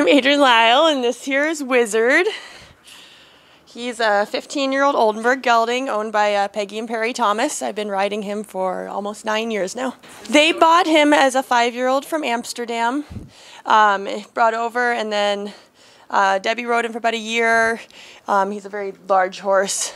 I'm Adrian Lyle, and this here is Wizard. He's a 15-year-old Oldenburg gelding owned by Peggy and Perry Thomas. I've been riding him for almost 9 years now. They bought him as a 5-year-old from Amsterdam. Brought over, and then Debbie rode him for about a year. He's a very large horse.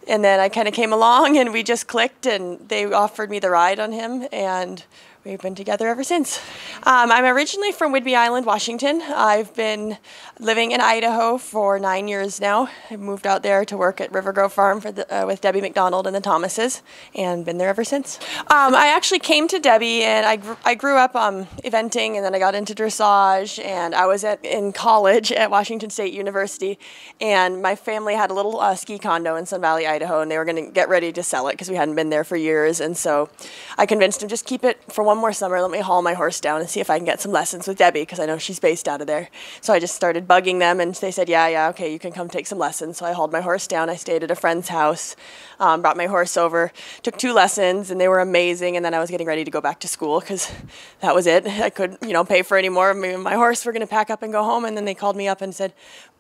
And then I kind of came along, and we just clicked, and they offered me the ride on him, and we've been together ever since. I'm originally from Whidbey Island, Washington. I've been living in Idaho for 9 years now. I moved out there to work at River Grove Farm with Debbie McDonald and the Thomases, and been there ever since. I actually came to Debbie, and I grew up eventing, and then I got into dressage, and I was in college at Washington State University, and my family had a little ski condo in Sun Valley, Idaho, and they were going to get ready to sell it because we hadn't been there for years, and so I convinced them, just keep it for one more summer, let me haul my horse down and see if I can get some lessons with Debbie, because I know she's based out of there. So I just started bugging them, and they said, yeah, okay, you can come take some lessons. So I hauled my horse down. I stayed at a friend's house, brought my horse over, took 2 lessons, and they were amazing. And then I was getting ready to go back to school because that was it. I couldn't, pay for any more. Me and my horse were going to pack up and go home, and then they called me up and said,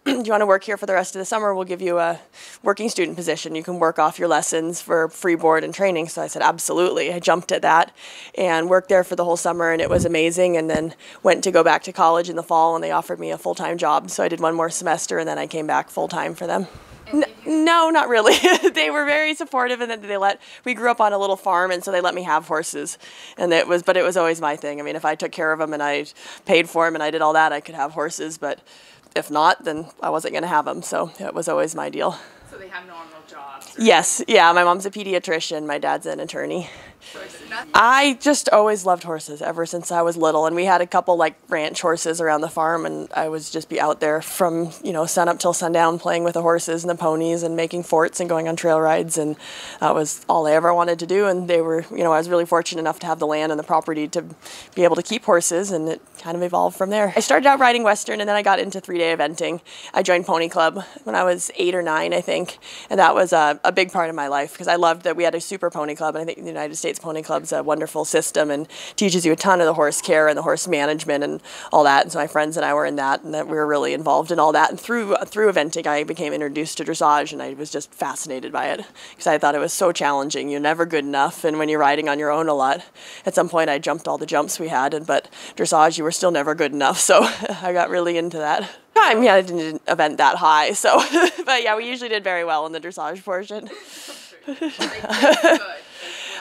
do you want to work here for the rest of the summer? We'll give you a working student position. You can work off your lessons for free board and training. So I said, absolutely. I jumped at that and worked there for the whole summer, and it was amazing. And then went to go back to college in the fall, and they offered me a full-time job. So I did 1 more semester, and then I came back full-time for them. No, not really. They were very supportive, and then we grew up on a little farm, and so they let me have horses. But it was always my thing. I mean, if I took care of them and I paid for them and I did all that, I could have horses. But if not, then I wasn't going to have them. So it was always my deal. So they have normal jobs? Yes. Yeah, my mom's a pediatrician. My dad's an attorney. I just always loved horses ever since I was little, and we had a couple ranch horses around the farm, and I would just be out there from sun up till sundown playing with the horses and the ponies and making forts and going on trail rides, and that was all I ever wanted to do. And they were, I was really fortunate enough to have the land and the property to be able to keep horses, and it kind of evolved from there. I started out riding Western, and then I got into 3-day eventing. I joined Pony Club when I was 8 or 9, I think, and that was a big part of my life because I loved that we had a super pony club, and I think the United States Pony Club's a wonderful system and teaches you a ton of the horse care and the horse management and all that. And so my friends and I were in that, and that we were really involved in all that. And through eventing, I became introduced to dressage, and I was just fascinated by it because I thought it was so challenging. You're never good enough, and when you're riding on your own a lot, at some point I jumped all the jumps we had, but dressage, you were still never good enough. So I got really into that. I didn't event that high, so but yeah, we usually did very well in the dressage portion.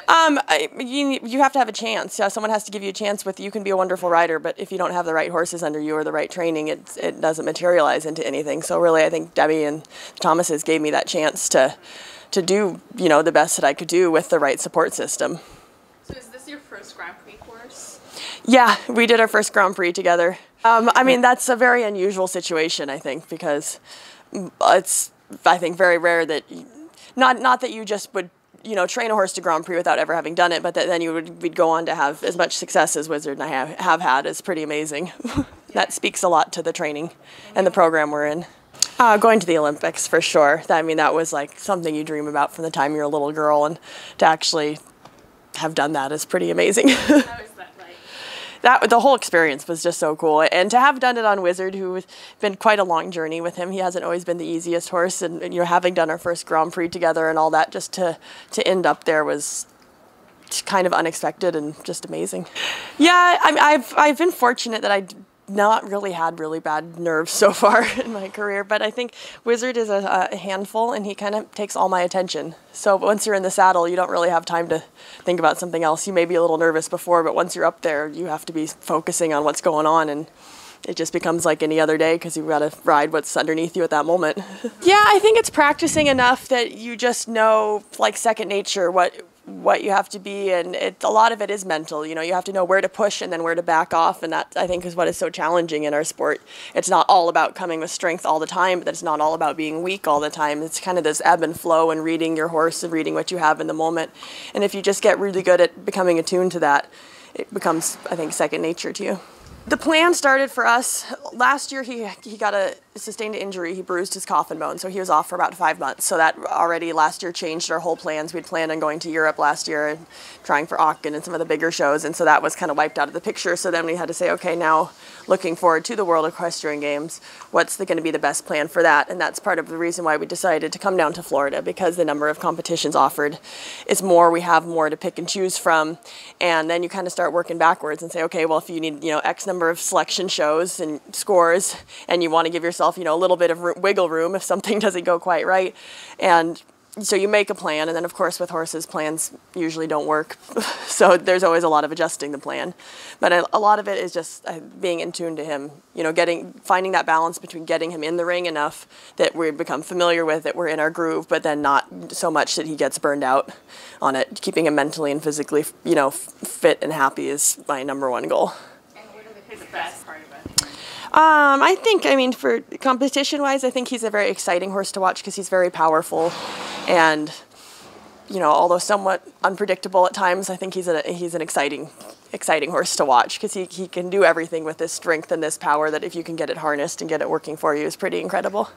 You have to have a chance. Someone has to give you a chance. You can be a wonderful rider, but if you don't have the right horses under you or the right training, it doesn't materialize into anything. So really, I think Debbie and the Thomases gave me that chance to do the best that I could do with the right support system. So is this your first Grand Prix horse? Yeah, we did our first Grand Prix together. That's a very unusual situation, I think, because it's, I think, very rare that, not that you just would, train a horse to Grand Prix without ever having done it, but that then we'd go on to have as much success as Wizard and I have had is pretty amazing. That speaks a lot to the training and the program we're in. Going to the Olympics, for sure. That was something you dream about from the time you're a little girl, and to actually have done that is pretty amazing. How is that like? The whole experience was just so cool, and to have done it on Wizard, who's been quite a long journey with him. He hasn't always been the easiest horse, and having done our first Grand Prix together and all that, just to end up there was kind of unexpected and just amazing. Yeah, I've been fortunate that I not really had really bad nerves so far in my career, but I think Wizard is a handful, and he kind of takes all my attention. So once you're in the saddle, you don't really have time to think about something else. You may be a little nervous before, but once you're up there, you have to be focusing on what's going on, and it just becomes like any other day because you've got to ride what's underneath you at that moment. Yeah, I think it's practicing enough that you just know, second nature, what you have to be, and a lot of it is mental. You have to know where to push and then where to back off, and that, I think, is what is so challenging in our sport. It's not all about coming with strength all the time, but it's not all about being weak all the time. It's kind of this ebb and flow and reading your horse and reading what you have in the moment. And if you just get really good at becoming attuned to that, it becomes, I think, second nature to you. The plan started for us last year. He got a sustained injury. He bruised his coffin bone, so he was off for about 5 months. So that already last year changed our whole plans. We'd planned on going to Europe last year and trying for Aachen and some of the bigger shows, and so that was kind of wiped out of the picture. So then we had to say, okay, now looking forward to the World Equestrian Games, what's going to be the best plan for that? And that's part of the reason why we decided to come down to Florida, because the number of competitions offered is more. We have more to pick and choose from, and then you kind of start working backwards and say, okay, well, if you need, X number of selection shows and scores, and you want to give yourself, a little bit of wiggle room if something doesn't go quite right, and so you make a plan, and then of course with horses, plans usually don't work. So there's always a lot of adjusting the plan. But a lot of it is just being in tune to him, finding that balance between getting him in the ring enough that we become familiar with it, we're in our groove, but then not so much that he gets burned out on it. Keeping him mentally and physically, fit and happy is my number one goal. And what are the best part of it? For competition-wise, I think he's a very exciting horse to watch because he's very powerful, and although somewhat unpredictable at times, I think he's an exciting horse to watch because he can do everything with this strength and this power that if you can get it harnessed and get it working for you is pretty incredible.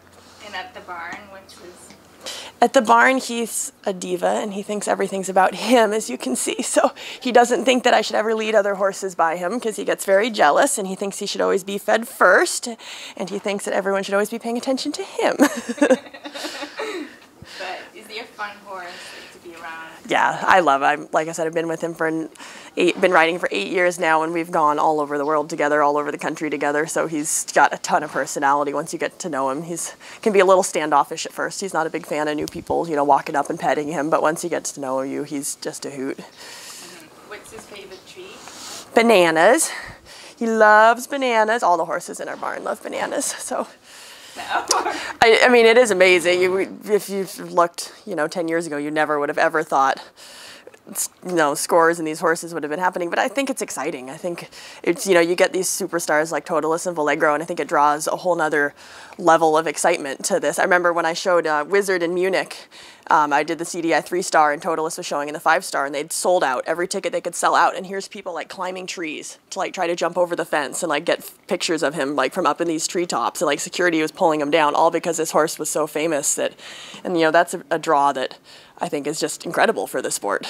And at the barn, which is? At the barn, he's a diva, and he thinks everything's about him, as you can see. So he doesn't think that I should ever lead other horses by him because he gets very jealous, and he thinks he should always be fed first, and he thinks that everyone should always be paying attention to him. But is he a fun horse to be around? Yeah, I love him. Like I said, I've been with him been riding for 8 years now, and we've gone all over the world together, all over the country together. So he's got a ton of personality once you get to know him. Can be a little standoffish at first. He's not a big fan of new people, walking up and petting him. But once he gets to know you, he's just a hoot. What's his favorite treat? Bananas. He loves bananas. All the horses in our barn love bananas. So. No. It is amazing. If you looked, 10 years ago, you never would have ever thought, scores and these horses would have been happening. But I think it's exciting. I think it's, you get these superstars like Totalis and Vallegro, and I think it draws a whole nother level of excitement to this. I remember when I showed Wizard in Munich, I did the CDI 3-star, and Totalis was showing in the 5-star, and they'd sold out every ticket they could sell out. And here's people climbing trees to try to jump over the fence and get pictures of him from up in these treetops, and security was pulling him down, all because this horse was so famous that's a draw that I think is just incredible for the sport.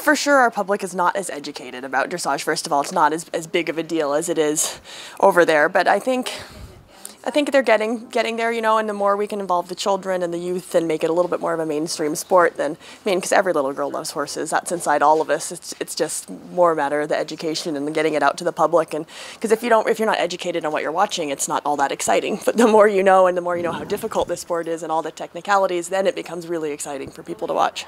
For sure our public is not as educated about dressage. First of all, it's not as big of a deal as it is over there, but I think they're getting there, and the more we can involve the children and the youth and make it a little bit more of a mainstream sport, because every little girl loves horses. That's inside all of us. It's just more a matter of the education and getting it out to the public. And because if you're not educated on what you're watching, it's not all that exciting. But the more you know, and the more you know how difficult this sport is and all the technicalities, then it becomes really exciting for people to watch.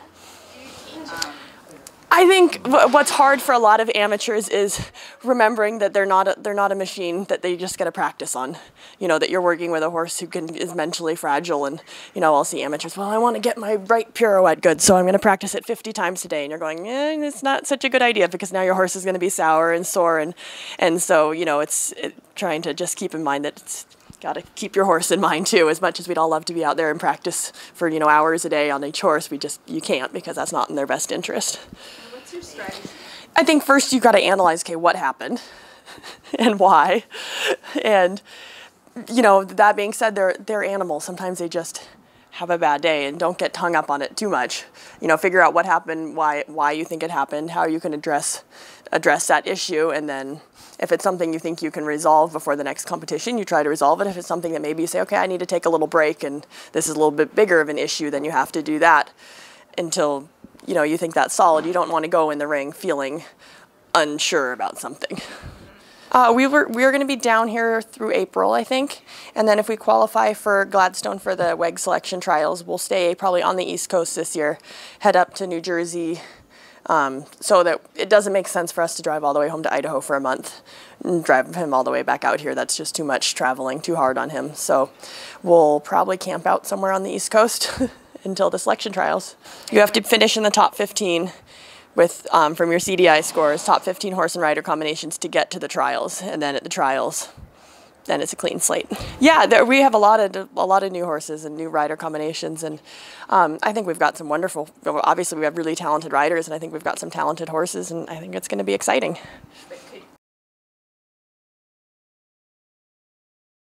I think what's hard for a lot of amateurs is remembering that they're not a machine that they just got to practice on. That you're working with a horse who is mentally fragile, and I'll see amateurs. Well, I want to get my right pirouette good, so I'm going to practice it 50 times today. And you're going, it's not such a good idea because now your horse is going to be sour and sore, and so it's trying to just keep in mind that it's got to keep your horse in mind too. As much as we'd all love to be out there and practice for hours a day on each horse, you can't, because that's not in their best interest. What's your strategy? I think first you've got to analyze, what happened and why. And, that being said, they're animals. Sometimes they just have a bad day, and don't get hung up on it too much. Figure out what happened, why you think it happened, how you can address that issue, and then if it's something you think you can resolve before the next competition, you try to resolve it. If it's something that maybe you say, okay, I need to take a little break, and this is a little bit bigger of an issue, then you have to do that until you think that's solid. You don't want to go in the ring feeling unsure about something. We were going to be down here through April, I think, and then if we qualify for Gladstone for the WEG selection trials, we'll stay probably on the East Coast this year, head up to New Jersey, so that it doesn't make sense for us to drive all the way home to Idaho for a month and drive him all the way back out here. That's just too much traveling, too hard on him. So we'll probably camp out somewhere on the East Coast until the selection trials. You have to finish in the top 15 with from your CDI scores, top 15 horse and rider combinations to get to the trials, and then at the trials, then it's a clean slate. Yeah, we have a lot of new horses and new rider combinations, and I think we've got some wonderful. Obviously, we have really talented riders, and I think we've got some talented horses, and I think it's going to be exciting. But